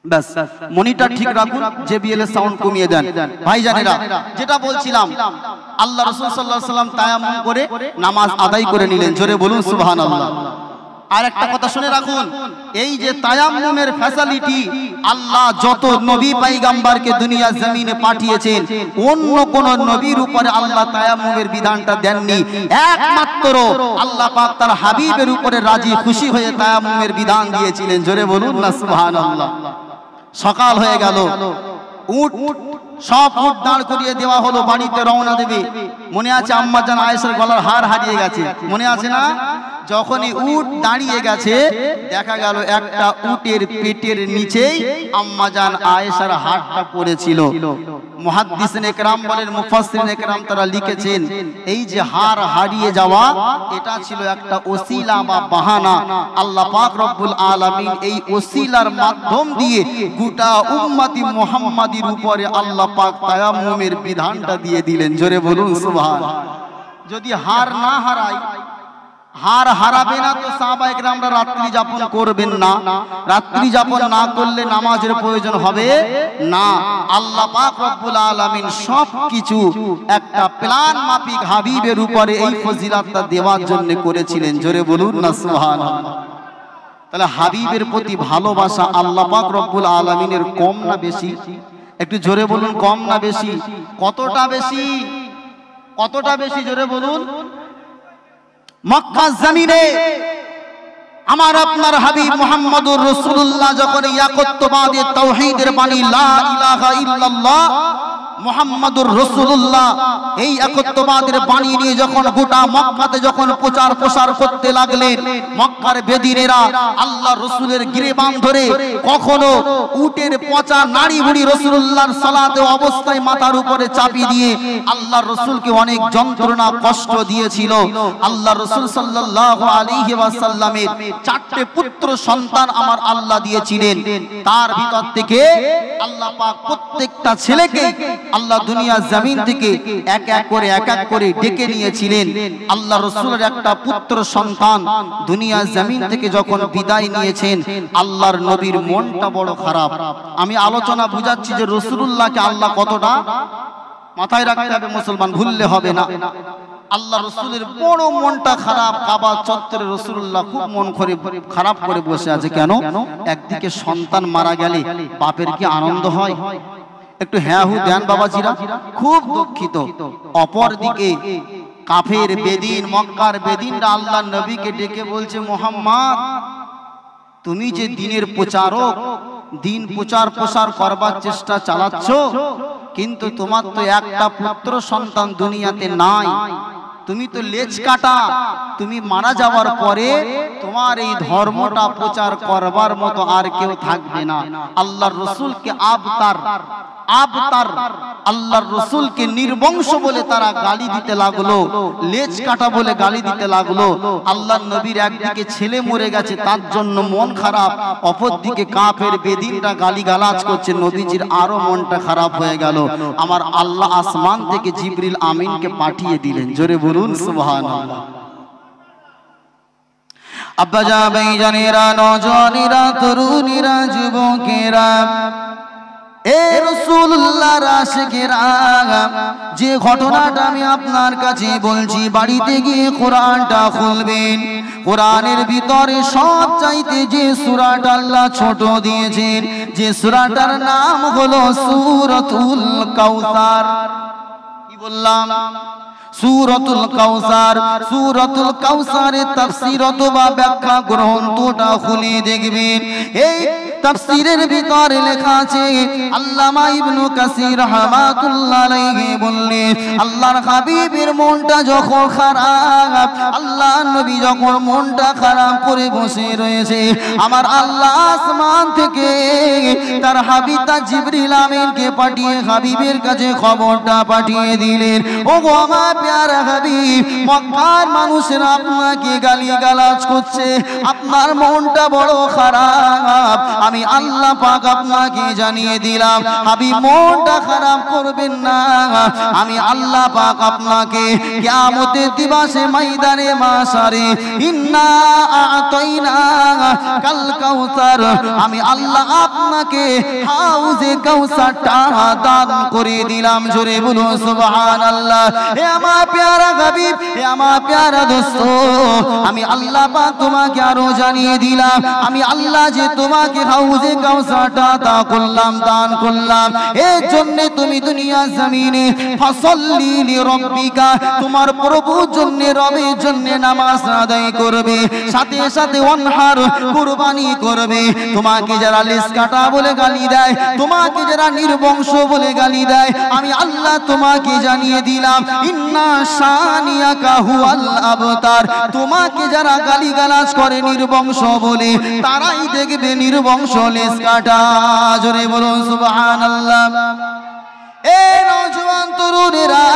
S1: ব্যাস মনিটর ঠিক রাখুন, জেবিএল এর সাউন্ড কমিয়ে দেন। ভাইজানেরা, যেটা বলছিলাম, আল্লাহ রাসূল সাল্লাল্লাহু আলাইহি ওয়াসাল্লাম তায়াম্মুম করে নামাজ আদায় করে নিলেন। জোরে বলুন সুবহানাল্লাহ। আর একটা কথা শুনে রাখুন, এই যে তায়াম্মুমের ফ্যাসিলিটি আল্লাহ যত নবী পয়গম্বরকে দুনিয়া জমিনে পাঠিয়েছেন, অন্য কোন নবীর উপরে আল্লাহ তায়াম্মুমের বিধানটা দেননি। একমাত্র আল্লাহ পাক তার হাবিবের উপরে রাজি খুশি হয়ে তায়াম্মুমের বিধান দিয়েছিলেন। জোরে বলুন না সুবহানাল্লাহ। সকাল হয়ে গেল, উট সব উট দাঁড় করিয়ে দেওয়া হলো, বাড়িতে রওনা দেবে। মনে আছে আম্মা জান আয়েশার গলার হার হারিয়ে গেছে, মনে আছে না? যখনই উট দাঁড়িয়ে গেছে, দেখা গেল একটা উটের পেটের নিচেই আম্মা জান আয়েশার হারটা পড়েছিল। মুহাদ্দিসিনে কেরাম বলেন, মুফাসসিরিনে কেরাম তারা লিখেছেন, এই যে হার হারিয়ে যাওয়া, এটা ছিল একটা ওসিলা বা বাহানা। আল্লাহ পাক রব্বুল আলামিন এই ওসিলার মাধ্যম দিয়ে গোটা উম্মতি মুহাম্মাদির উপরে আল্লাহ পাক তায়াম্মুমের বিধানটা দিয়ে দিলেন। জোরে বলুন সুবহানাল্লাহ। যদি হার না হারাই, হার হারাবে না তো সাহাবায়ে কেরামরা রাত্রি যাপন করবেন না। রাত্রি যাপন না করলে নামাজের প্রয়োজন হবে না। আল্লাহ পাক রব্বুল আলামিন সবকিছু একটা প্ল্যান মাফিক হাবিবের উপরে এই ফজিলতটা দেওয়ার জন্য করেছিলেন। জোরে বলুন না সুবহানাল্লাহ। তাহলে হাবিবের প্রতি ভালোবাসা আল্লাহ পাক রব্বুল আলামিনের কম না বেশি? একটু জোরে বলুন, কম না বেশি? কতটা বেশি? কতটা বেশি? জোরে বলুন। মক্কার জমিনে আমার আপনার হাবিব মুহাম্মদুর রাসূলুল্লাহ যখন ইয়াকুত্তবাদে তাওহীদের বাণী লা ইলাহা ইল্লাল্লাহ মুহাম্মাদুর রাসূলুল্লাহ এই একত্ববাদের বাণী নিয়ে যখন গোটা মক্কাতে যখন প্রচার প্রসার করতে লাগলেন, মক্কার বেদিনেরা আল্লাহ রাসূলের গিরেবান ধরে কখনো উটের পচা নাড়ি ভুড়ি রাসূলুল্লাহর সালাতে অবস্থায় মাথার উপরে চাপিয়ে দিয়ে আল্লাহ রাসূলকে অনেক যন্ত্রণা কষ্ট দিয়েছিল। আল্লাহ রাসূল সাল্লাল্লাহু আলাইহি ওয়াসাল্লামের চারটে পুত্র সন্তান আমার আল্লাহ দিয়েছিলেন। তার ভিতর থেকে আল্লাহ পাক প্রত্যেকটা ছেলেকে আল্লাহ দুনিয়া জমিন থেকে এক এক করে ডেকে নিয়েছিলেন। আল্লাহ রাসূলের একটা পুত্র সন্তান দুনিয়া জমিন থেকে যখন বিদায় নিয়েছেন, আল্লাহর নবীর মনটা বড় খারাপ। আমি আলোচনা বুঝাচ্ছি যে রাসূলুল্লাহকে আল্লাহ কতটা মাথায় রাখতে হবে, মুসলমান ভুললে হবে না। আল্লাহ রাসূলের বড় মনটা খারাপ। কাবা চত্বরে রাসূলুল্লাহ খুব মন খারাপ করে বসে আছে। কেন? একদিকে সন্তান মারা গেলে বাপের কি আনন্দ হয়? একটু হ্যাঁ হু দেন বাবাজিরা, খুব দুঃখিত। অপরদিকে কাফের বেদিন, মক্কার বেদিনরা আল্লাহ নবীকে ডেকে বলছে, মুহাম্মদ তুমি যে দিনের প্রচারক, দিন প্রচার প্রসার করবার চেষ্টা চালাচ্ছ, কিন্তু তোমার তো একটা পুত্র সন্তান দুনিয়াতে নাই। তুমি তো লেজ কাটা। তুমি মারা যাওয়ার পরে তোমার এই ধর্মটা প্রচার করবার মতো আর কেউ থাকবে না। আল্লাহর রাসূলকে আবতার আল্লাহর রাসূলকে নির্বংশ বলে তারা গালি দিতে লাগলো, লেজ কাটা বলে গালি দিতে লাগলো। আল্লাহর নবীর একদিকে ছেলে মরে গেছে তার জন্য মন খারাপ, অপরদিকে কাফের বেদিনরা গালিগালাজ করছে, নবীজির আরো মনটা খারাপ হয়ে গেল। আমার আল্লাহ আসমান থেকে জিবরিল আমিনকে পাঠিয়ে দিলেন। জোরে বলুন সুবহানাল্লাহ। আব্বাজা ভাইজানেরা, নওজওয়ানেরা, তরুণীরা, যুবকেরা, এ রাসূলুল্লাহর আশিকেরা, যে ঘটনাটা আমি আপনার কাছে বলছি, বাড়িতে গিয়ে কোরআনটা খুলবেন। কোরআনের ভিতরে সব চাইতে যে সূরাটা আল্লাহ ছোট দিয়েছেন, যে সূরাটার নাম হলো সূরাতুল কাউসার। কি বললাম? সূরাতুল কাউসার। সূরাতুল কাউসারের তাফসীর অথবা ব্যাখ্যা গ্রন্থটা খুলে দেখবেন। এই তাফসীরের ভিতরে লেখা আছে, আল্লামা ইবনে কাসির রাহমাতুল্লাহ আলাইহি বললেন, আল্লাহর হাবিবের মনটা যখন খারাপ, আল্লাহর নবী যখন মনটা খারাপ করে বসে রয়েছে, আমার আল্লাহ আসমান থেকে তার হাবিব জিবরিল আমিনকে পাঠিয়ে হাবিবের কাছে খবরটা পাঠিয়ে দিলেন, ও গো আমার প্যারা হাবিব, মক্কার মানুষেরা আপনাকে গালিগালাজ করছে, আপনার মনটা বড় খারাপ। আমি আল্লাহ পাক আপনাকে জানিয়ে দিলাম, হাবিব মনটা খারাপ করবেন না। আমি আল্লাহ পাক আপনাকে কিয়ামতের দিবসে ময়দানে মাশারে ইন্না আতাইনা কাল কাউসার, আমি আল্লাহ আপনাকে হাউজে কাউসারটা দান করে দিলাম। জোরে বলুন সুবহানাল্লাহ। হে আমার প্যারা হাবিব, হে আমার প্যারা দোস্ত, আমি আল্লাহ পাক তোমাকে আরো জানিয়ে দিলাম, আমি আল্লাহ যে তোমাকে হাউজে কাউসারটা দান করলাম। এর জন্য তুমি দুনিয়া জমিনে ফাসাল্লি লিরাব্বিকা, তোমার প্রভুর জন্য, রবের জন্য নামাজ আদায় করবে, সাথে সাথে ওয়ানহার, কুরবানি করবে। তোমাকে যারা লেজ কাটা বলে গালি দেয়, তোমাকে যারা নির্বংশ বলে গালি দেয়, আমি আল্লাহ তোমাকে জানিয়ে দিলাম, ইন্না শানিয়াকা হুয়াল আবতার, তোমাকে যারা গালিগালাজ করে নির্বংশ বলে, তারাই দেখবে নির্বংশ লেজ কাটা। জোরে বলুন সুবহানাল্লাহ। এ নওজওয়ান তরুণেরা,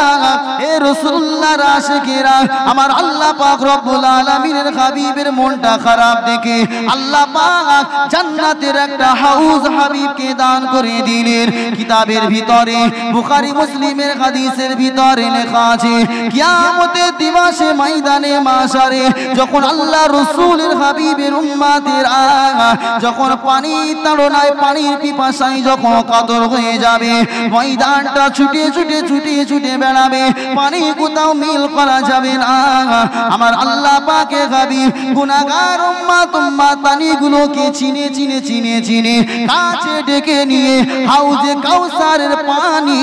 S1: এ রাসূলুল্লাহর আশিকেরা, আমার আল্লাহ পাক রব্বুল আলামিনের হাবিবের মনটা খারাপ দেখে আল্লাহ পাক জান্নাতের একটা হাউজ হাবিবকে দান করে দিলেন। কিতাবের ভিতরে বুখারী মুসলিমের হাদিসের ভিতরে লেখা আছে, কিয়ামতের দিবসে ময়দানে মাশারে যখন আল্লাহ রাসূলের হাবিবের উম্মতেরা যখন পানি তাড়নায়, পানির পিপাসায় যখন কাতর হয়ে যাবে, ময়দানটা ছুটে ছুটে ছুটে ছুটে বেড়াবে, পানি কোথাও মিল করা যাবে না। আমার আল্লাহ পাকের হাবিব গুনাহগার উম্মত-উম্মতানিগুলোকে চিনে চিনে চিনে চিনে কাছে ডেকে নিয়ে হাউজে কাউসারের পানি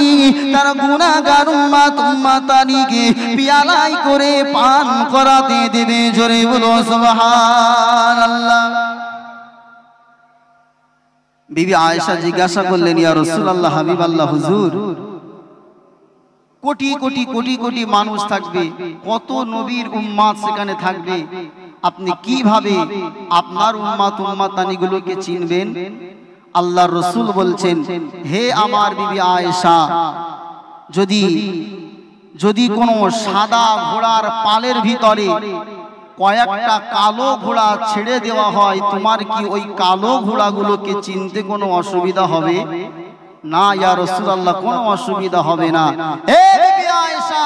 S1: তার গুনাহগার উম্মত-উম্মতানিকে পিয়ালাই করে পান করাতে দেবে। জোরে বলো সুবহানাল্লাহ। বিবি আয়েশা জিজ্ঞাসা করলেন, ইয়া রাসূলুল্লাহ, হাবিবাল্লাহ, হুজুর, কোটি কোটি কোটি কোটি মানুষ থাকবে, কত নবীর উম্মত সেখানে থাকবে, আপনি কিভাবে আপনার উম্মত উম্মতানিগুলোকে চিনবেন? আল্লাহর রাসূল বলছেন, হে আমার বিবি আয়েশা, যদি কোনো সাদা ঘোড়ার পালের ভিতরে কয়েকটা কালো ঘোড়া ছেড়ে দেওয়া হয়, তোমার কি ওই কালো ঘোড়াগুলোকে চিনতে কোনো অসুবিধা হবে? না ইয়া রাসূলুল্লাহ, কোনো অসুবিধা হবে না। হে বিবি আয়েশা,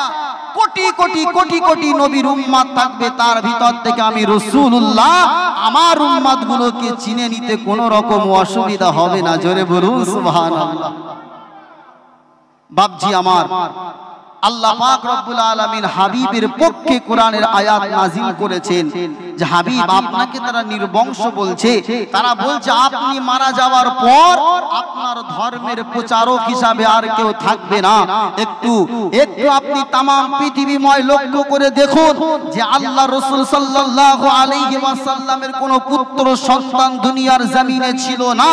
S1: কোটি কোটি কোটি কোটি নবীর উম্মত থাকবে, তার ভিতর থেকে আমি রাসূলুল্লাহ আমার উম্মতগুলোকে চিনে নিতে কোনো রকম অসুবিধা হবে না। জোরে বলুন সুবহানাল্লাহ। বাপজি আমার, আল্লাহ পাক রব্বুল আলামিন হাবিবের পক্ষে কোরআনের আয়াত নাযিল করেছেন যে হাবিব, আপনাকে তারা নির্বংশ বলছে, তারা বলছে আপনি মারা যাওয়ার পর আপনার ধর্মের প্রচারক হিসাবে আর কেউ থাকবে না। একটু আপনি তাম পৃথিবীময় লক্ষ্য করে দেখুন যে আল্লাহ রাসূল সাল্লাল্লাহু আলাইহি ওয়াসাল্লামের কোনো পুত্র সন্তান দুনিয়ার জমিনে ছিল না,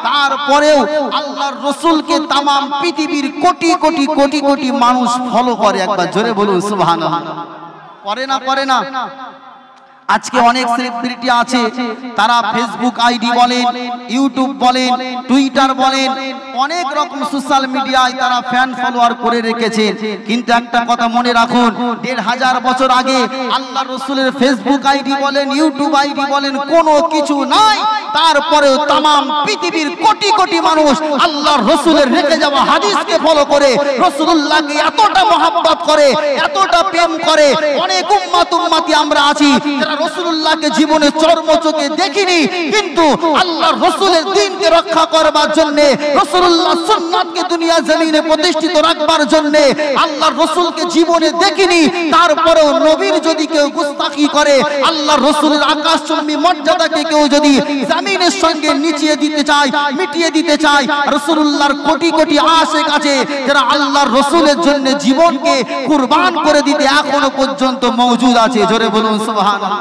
S1: তারপরেও আল্লাহর রাসূলকে তাম পৃথিবীর কোটি কোটি কোটি কোটি মানুষ ফলো করে। একবার জোরে বলুন সুবহানাল্লাহ। করে না? আজকে অনেক সেলিব্রিটি আছে, তারা ফেসবুক আইডি বলেন, ইউটিউব বলেন, টুইটার বলেন, অনেক রকম সোশ্যাল মিডিয়ায় তারা ফ্যান ফলোয়ার করে রেখেছেন। কিন্তু একটা কথা মনে রাখুন, ১৫০০ বছর আগে আল্লাহর রাসূলের ফেসবুক আইডি বলেন, ইউটিউব আইডি বলেন, কোনো কিছু নাই। তারপরেও তাম পৃথিবীর কোটি কোটি মানুষ আল্লাহর রাসূলের রেখে যাওয়া হাদিসকে ফলো করে রাসূলুল্লাহকে এতটা মহব্বত করে, এতটা প্রেম করে। অনেক উম্মতি আমরা আছি যারা রাসূলুল্লাহকে জীবনে চর্মচোখে দেখিনি, কিন্তু আল্লাহর রাসূলের দ্বীনকে রক্ষা করবার জন্য, রাসূলুল্লাহর সুন্নাতকে দুনিয়া জমিনে প্রতিষ্ঠিত রাখবার জন্য আল্লাহর রাসূলকে জীবনে দেখিনি, তারপরেও নবীর যদি কেউ গুস্তাখি করে, আল্লাহর রাসূলের আকাশচুম্বী মর্যাদাকে কেউ যদি জমিনের সঙ্গে নিচিয়ে দিতে চায়, মিটিয়ে দিতে চায়, রাসূলুল্লাহর কোটি কোটি আশিক আছে যারা আল্লাহর রাসূলের জন্য জীবনকে কুরবান করে দিতে এখনো পর্যন্ত মওজুদ আছে। জোরে বলুন সুবহানাল্লাহ।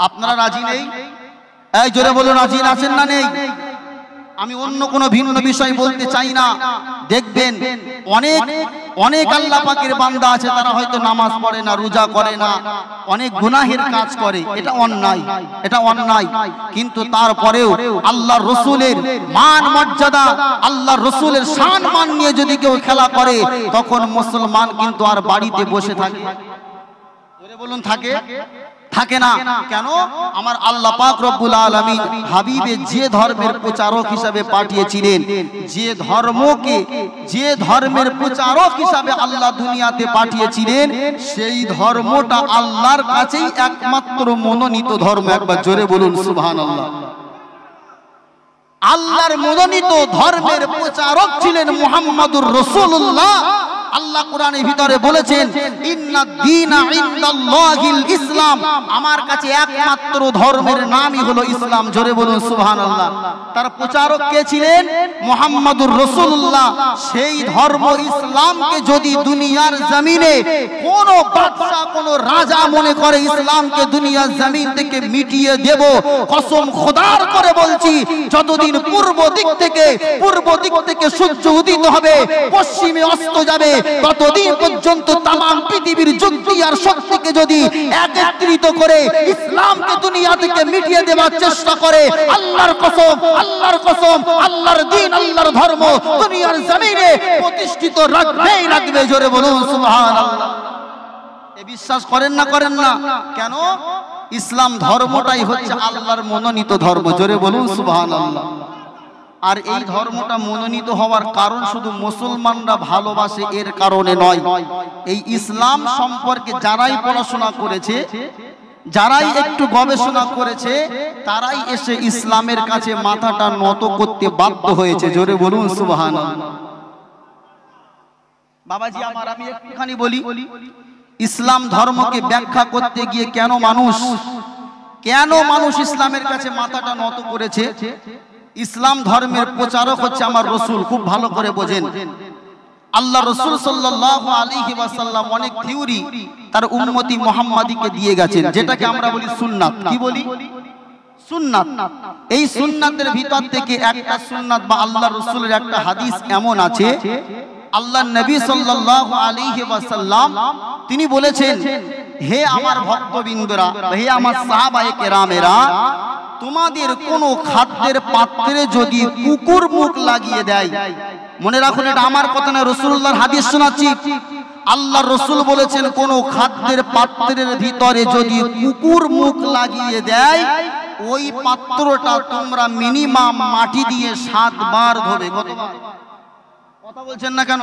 S1: আপনারা রাজি নেই? এই জোরে বলুন, রাজি আছেন না নেই? আমি অন্য কোনো ভিন্ন বিষয় বলতে চাই না। দেখবেন অনেক আল্লাহ পাকের বান্দা আছে, তারা হয়তো নামাজ পড়ে না, রোজা করে না, অনেক গুনাহের কাজ করে, এটা অন্যায়। কিন্তু তারপরেও আল্লাহর রাসূলের মান মর্যাদা, আল্লাহর রাসূলের শান মান নিয়ে যদি কেউ খেলা করে, তখন মুসলমান কিন্তু আর বাড়িতে বসে থাকে। জোরে বলুন, থাকে না। কেন? আমার আল্লাহ পাক রব্বুল আলামিন হাবিবে যে ধর্মের প্রচারক হিসাবে পাঠিয়েছিলেন, যে ধর্মের প্রচারক হিসাবে আল্লাহ দুনিয়াতে পাঠিয়েছিলেন, সেই ধর্মটা আল্লাহর কাছেই একমাত্র মনোনীত ধর্ম। একবার জোরে বলুন সুবহানাল্লাহ। আল্লাহর মনোনীত ধর্মের প্রচারক ছিলেন মুহাম্মাদুর রাসূলুল্লাহ। আল্লাহ কোরআনের ভিতরে বলেছেন, ইন্নাদ দীনা ইনদাল্লাহিল ইসলাম, আমার কাছে একমাত্র ধর্মের নামই হলো ইসলাম। জোরে বলুন সুবহানাল্লাহ। তার প্রচারক কে ছিলেন? মুহাম্মাদুর রাসূলুল্লাহ। সেই ধর্ম ইসলামকে যদি দুনিয়ার জমিনে কোন বাদশা, কোন রাজা মনে করে ইসলামকে দুনিয়ার জমিন থেকে মিটিয়ে দেব, কসম খোদার করে বলছি, যতদিন পূর্ব দিক থেকে সূর্য উদিত হবে, পশ্চিমে অস্ত যাবে, ততদিন পর্যন্ত তামাম পৃথিবীর যুক্তি আর শক্তিকে যদি একত্রিত করে ইসলামকে দুনিয়া থেকে মিটিয়ে দেওয়ার চেষ্টা করে, আল্লাহর কসম, আল্লাহর দ্বীন, আল্লাহর ধর্ম দুনিয়ার জমিনে প্রতিষ্ঠিত রাখবে। জোরে বলুন সুবহানাল্লাহ। এই বিশ্বাস করেন না? কেন? ইসলাম ধর্মটাই হচ্ছে আল্লাহর মনোনীত ধর্ম। জোরে বলুন সুবহানাল্লাহ। আর এই ধর্মটা মনোনীত হওয়ার কারণ শুধু মুসলমানরা ভালোবাসে এর কারণে নয়। এই ইসলাম সম্পর্কে যারাই পড়াশোনা করেছে, যারাই একটু গবেষণা করেছে, তারাই এসে ইসলামের কাছে মাথাটা নত করতে বাধ্য হয়েছে। জোরে বলুন সুবহানাল্লাহ। বাবাজি আমার, আমি একটুখানি বলি, ইসলাম ধর্মকে ব্যাখ্যা করতে গিয়ে কেন মানুষ ইসলামের কাছে মাথাটা নত করেছে। ইসলাম ধর্মের প্রচারক হচ্ছে আমার রাসূল। খুব ভালো করে বোঝেন, আল্লাহ রাসূল সাল্লাল্লাহু আলাইহি ওয়াসাল্লাম অনেক থিওরি তার উম্মতি মুহাম্মাদীকে দিয়ে গেছেন, যেটাকে আমরা বলি সুন্নাত। কি বলি? সুন্নাত। এই সুন্নাতের ভিতর থেকে একটা সুন্নাত বা আল্লাহ রাসূলের একটা হাদিস এমন আছে, আল্লাহ নবী সাল্লাল্লাহু আলাইহি ওয়াসাল্লাম তিনি বলেছেন, হে আমার ভক্তবৃন্দরা, হে আমার সাহাবায়ে কেরামেরা, তোমাদের কোন খাদ্যের পাত্রে যদি কুকুর মুখ লাগিয়ে দেয়, মনে রাখুন এটা আমার কথা না, রাসূলুল্লাহর হাদিস শোনাচ্ছি। আল্লাহর রাসূল বলেছেন, কোন খাদ্যের পাত্রের ভিতরে যদি কুকুর মুখ লাগিয়ে দেয়, ওই পাত্রটা তোমরা মিনিমাম মাটি দিয়ে 7 বার ধোবে। কতবার? কথা বলছেন না কেন?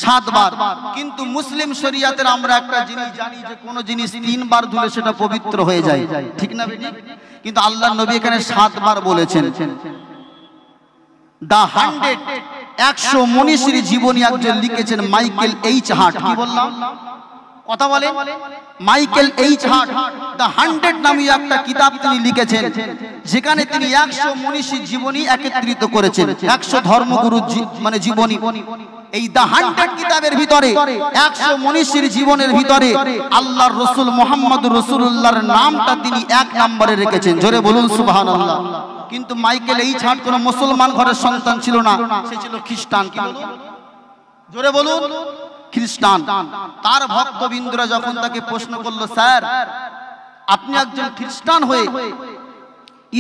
S1: 7 বার। কিন্তু মুসলিম শরীয়তের আমরা একটা জিনিস জানি যে কোন জিনিস 3 বার ধুলে সেটা পবিত্র হয়ে যায়, ঠিক না বেটি? কিন্তু আল্লাহর নবী এখানে 7 বার বলেছেন। দা 100 মনীষীর জীবনী একজন লিখেছেন, মাইকেল এইচ হার্ট। কি বললাম? কথা বলেন। মাইকেল এইচ হার্ট দা 100 নামে একটা কিতাব তিনি লিখেছেন, যেখানে তিনি 100 মনীষীর জীবনী একত্রিত করেছেন, 100 ধর্মগুরুর মানে জীবনী। এই দা 100 কিতাবের ভিতরে 100 মনীষীর জীবনের ভিতরে আল্লাহর রাসূল মুহাম্মদুর রাসূলুল্লাহর নামটা তিনি 1 নম্বরে রেখেছেন। জোরে বলুন সুবহানাল্লাহ। কিন্তু মাইকেল এইচ হার্ট কোনো মুসলমান ঘরের সন্তান ছিল না, সে ছিল খ্রিস্টান। কি বলুন? জোরে বলুন, খ্রিস্টান। তার ভক্তবৃন্দরা যখন তাকে প্রশ্ন করলো, স্যার আপনি একজন খ্রিস্টান হয়ে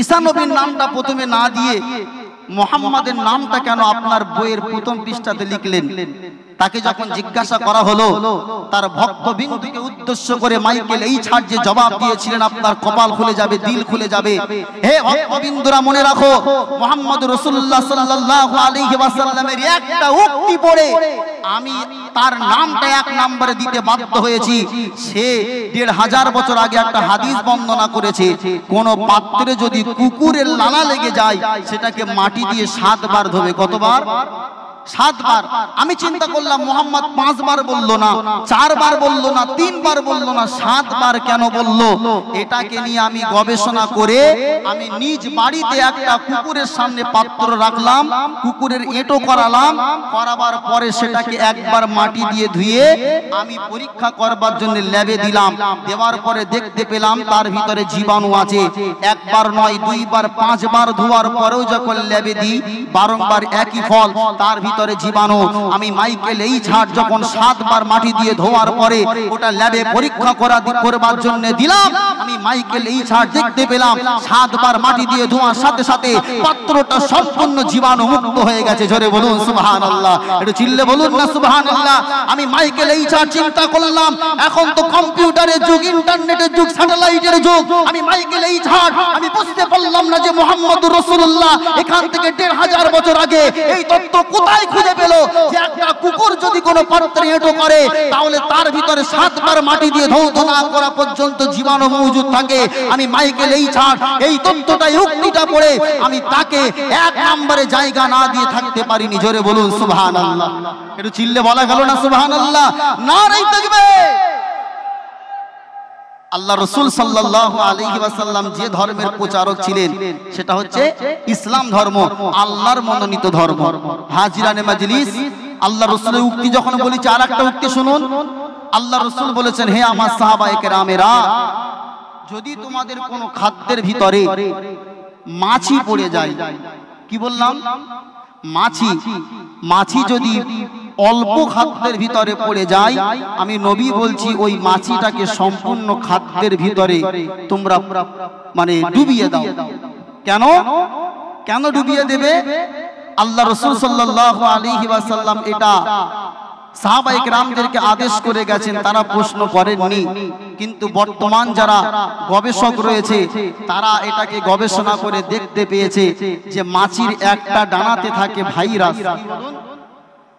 S1: ঈসা নবীর নামটা প্রথমে না দিয়ে মুহাম্মাদের নামটা কেন আপনার বইয়ের প্রথম পৃষ্ঠাতে লিখলেন? তাকে যখন জিজ্ঞাসা করা হলো, তার ভক্তবৃন্দকে উদ্দেশ্য করে মাইকেল এইচ হার্ট যে জবাব দিয়েছিলেন, আপনার কপাল খুলে যাবে, দিল খুলে যাবে। হে ভক্তবৃন্দরা, মনে রাখো, মুহাম্মদুর রাসূলুল্লাহ সাল্লাল্লাহু আলাইহি ওয়াসাল্লামের একটা উক্তি পড়ে আমি তার নামটা 1 নম্বরে দিতে বাধ্য হয়েছি। সে 1500 বছর আগে একটা হাদিস বর্ণনা করেছে, কোন পাত্রে যদি কুকুরের লালা লেগে যায়, সেটাকে মাটি দিয়ে 7 বার ধোবে। কতবার? 7 বার। আমি চিন্তা করলাম, মুহাম্মদ 5 বার বললো না, 4 বার বললো না, 3 বার বললো না, 7 বার কেন বললো? এটাকে নিয়ে আমি গবেষণা করে আমি নিজ বাড়িতে একটা কুকুরের সামনে পাত্র রাখলাম, কুকুরের এঁটো করালাম, করাবার পরে সেটাকে একবার মাটি দিয়ে ধুয়ে আমি পরীক্ষা করবার জন্য ল্যাবে দিলাম। দেওয়ার পরে দেখতে পেলাম তার ভিতরে জীবাণু আছে। 1 বার নয়, 2 বার, 5 বার ধোয়ার পরেও যখন ল্যাবে দিই, বারংবার একই ফল, তার ভিতরে জীবাণু। আমি মাইকেল এইচ হার্ট যখন 7 বার মাটি দিয়ে ধোয়ার পরে ওটা ল্যাবে পরীক্ষা করবার জন্য দিলাম, আমি মাইকেল এইচ হার্ট দেখতে পেলাম 7 বার মাটি দিয়ে ধোয়ার সাথে সাথে পাত্রটা সম্পূর্ণ জীবাণু মুক্ত হয়ে গেছে। জোরে বলুন সুবহানাল্লাহ। একটু চিল্লে বলুন না সুবহানাল্লাহ। আমি মাইকেল এইচ হার্ট চিন্তা করলাম, এখন তো কম্পিউটারের যুগ, ইন্টারনেটের যুগ, স্যাটেলাইটের যুগ। আমি মাইকেল এইচ হার্ট আমি বুঝতে পারলাম না যে মুহাম্মদুর রাসূলুল্লাহ এখান থেকে 1500 বছর আগে এই তত্ত্ব কোথায় খুঁজে পেল যে একটা কুকুর যদি কোনো পাত্রে এঁটো করে, তাহলে তার ভিতরে 7 বার মাটি দিয়ে ধৌত না করা পর্যন্ত জীবাণু মজুদ থাকে। আমি মাইকেল এইচ হার্ট এই তত্ত্বটা, উক্তিটা পড়ে আমি তাকে 1 নম্বরে জায়গা না দিয়ে থাকতে পারিনি। জোরে বলুন সুবহানাল্লাহ। একটু চিল্লে বলা গেল না সুবহানাল্লাহ? নারায়ে তাকবীর। আল্লাহ রাসূল সাল্লাল্লাহু আলাইহি ওয়াসাল্লাম যে ধর্মের প্রচারক ছিলেন, সেটা হচ্ছে ইসলাম ধর্ম, আল্লাহর মনোনীত ধর্ম। হাজিরানে মাজলিস, আল্লাহ রাসূলের উক্তি যখন বলেছি, আর একটা উক্তি শুনুন। আল্লাহ রাসূল বলেছেন, হে আমার সাহাবায়ে কেরামেরা, যদি তোমাদের কোনো খাদ্যের ভিতরে মাছি পড়ে যায়। কি বললাম? মাছি। মাছি যদি অল্প খাদ্যের ভিতরে পড়ে যায়, আমি নবী বলছি ওই মাছিটাকে সম্পূর্ণ খাদ্যের ভিতরে তোমরা মানে ডুবিয়ে দাও। কেন? কেন ডুবিয়ে দেবে? আল্লাহ রাসূল সাল্লাল্লাহু আলাইহি ওয়াসাল্লাম এটা সাহাবায়ে কেরামদেরকে আদেশ করে গেছেন, তারা প্রশ্ন করেননি। কিন্তু বর্তমান যারা গবেষক রয়েছে তারা এটাকে গবেষণা করে দেখতে পেয়েছে যে মাছির একটা ডানাতে থাকে ভাইরাস,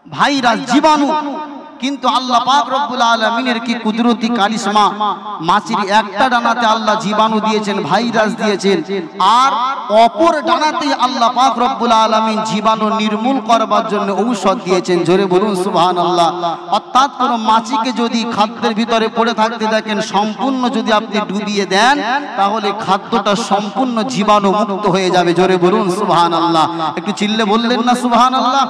S1: ভাইরাস জীবাণু। কিন্তু আল্লাহ পাক রব্বুল আলামিনের কি কুদরতি কারিশমা, মাছির একটা ডানাতে আল্লাহ জীবাণু দিয়েছেন, ভাইরাস দিয়েছেন, আর অপর ডানাতে আল্লাহ পাক রব্বুল আলামিন জীবাণু নির্মূল করবার জন্য ঔষধ দিয়েছেন। জোরে বলুন সুবহানাল্লাহ। অর্থাৎ কোন মাছিকে যদি খাদ্যের ভিতরে পড়ে থাকতে দেখেন, সম্পূর্ণ যদি আপনি ডুবিয়ে দেন তাহলে খাদ্যটা সম্পূর্ণ জীবাণু মুক্ত হয়ে যাবে। জোরে বলুন সুবহানাল্লাহ। একটু চিল্লে বললেন না সুবহানাল্লাহ?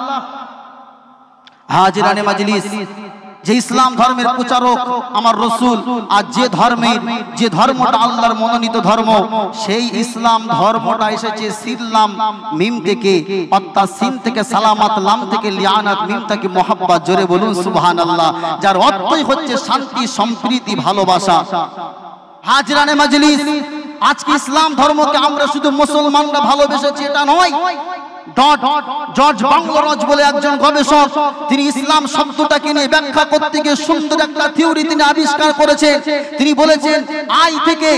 S1: হাজিরানে মাজলিস, যে ইসলাম ধর্মের প্রচারক আমার রাসূল, আর যে ধর্মটা আল্লাহর মনোনীত ধর্ম, সেই ইসলাম ধর্মটা এসেছে সিল্লাম মিম থেকে, অর্থাৎ সিন থেকে সালামাত, লাম থেকে লিয়ানাত, মিম থেকে মোহাব্বত। জোরে বলুন সুবহানাল্লাহ। যার অর্থই হচ্ছে শান্তি, সম্প্রীতি, ভালোবাসা। হাজিরানে মাজলিস, আজকে ইসলাম ধর্মকে আমরা শুধু মুসলমানরা ভালোবেসেছি এটা নয়। জর্জ বাংলারজ বলে একজন গবেষক, তিনি ইসলাম শব্দটাকে নিয়ে ব্যাখ্যা করতে গিয়ে সুন্দর একটা থিওরি তিনি আবিষ্কার করেছেন। তিনি বলেছেন আই থেকে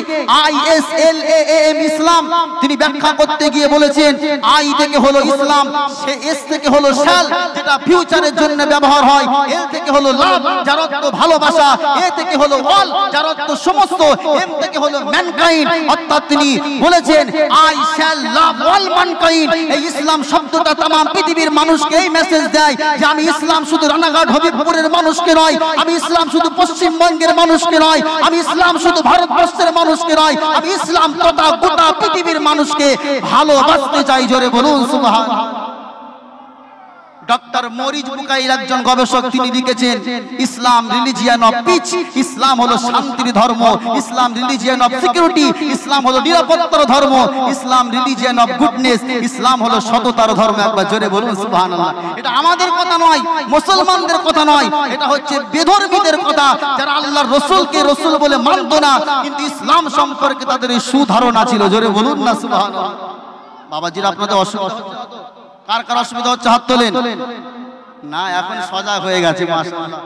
S1: ISLAM ইসলাম, তিনি ব্যাখ্যা করতে গিয়ে বলেছেন আই থেকে হলো ইসলাম, সে এস থেকে হলো শাল, যেটা ফিউচারের জন্য ব্যবহার হয়, এল থেকে হলো লাভ, যার অর্থ ভালোবাসা, এ থেকে হলো অল, যার অর্থ সমস্ত, এম থেকে হলো ম্যানকাইন্ড। অর্থাৎ তিনি বলেছেন I shall love all mankind. এই ইসলাম শব্দটা তাম পৃথিবীর মানুষকে এই মেসেজ দেয় যে আমি ইসলাম শুধু রানাঘাট হবিবপুরের মানুষকে নয়, আমি ইসলাম শুধু পশ্চিমবঙ্গের মানুষকে নয়, আমি ইসলাম শুধু ভারতবর্ষের মানুষকে নয়, আমি ইসলাম তথা গোটা পৃথিবীর মানুষকে ভালোবাসতে চাই। জোরে বলুন সুবহানাল্লাহ। ডক্টর মরিজ বুকাইর একজন গবেষক, তিনি লিখেছেন ইসলাম রিলিজিয়ন অফ পিস, ইসলাম হলো শান্তির ধর্ম, ইসলাম রিলিজিয়ন অফ সিকিউরিটি, ইসলাম হলো নিরাপত্তার ধর্ম, ইসলাম রিলিজিয়ন অফ গুডনেস, ইসলাম হলো সততার ধর্ম। একবার জোরে বলুন সুবহানাল্লাহ। এটা আমাদের কথা নয়, মুসলমানদের কথা নয়, এটা হচ্ছে বেধর্মীদের কথা, যারা আল্লাহর রাসূলকে রাসূল বলে মানত না, কিন্তু ইসলাম সম্পর্কে তাদের এই সুধারণা ছিল। জোরে বলুন না সুবহানাল্লাহ। বাবাজিরা, আপনাদের অসুবিধা, কার কার অসুবিধা হচ্ছে হাত তোলেন। না, এখন সজাগ হয়ে গেছে মাশাআল্লাহ।